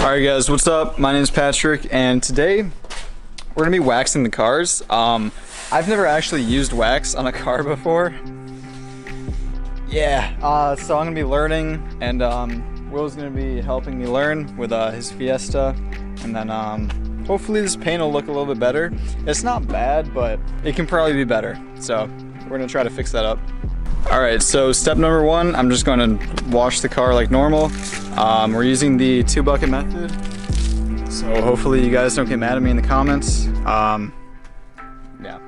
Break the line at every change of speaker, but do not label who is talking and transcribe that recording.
Alright guys, what's up? My name is Patrick and today we're gonna be waxing the cars. I've never actually used wax on a car before. Yeah, so I'm gonna be learning, and Will's gonna be helping me learn with his Fiesta, and then hopefully this paint will look a little bit better. It's not bad, but it can probably be better, so we're gonna try to fix that up. Alright, so step number one, I'm just going to wash the car like normal. We're using the 2-bucket method, so hopefully you guys don't get mad at me in the comments. Yeah.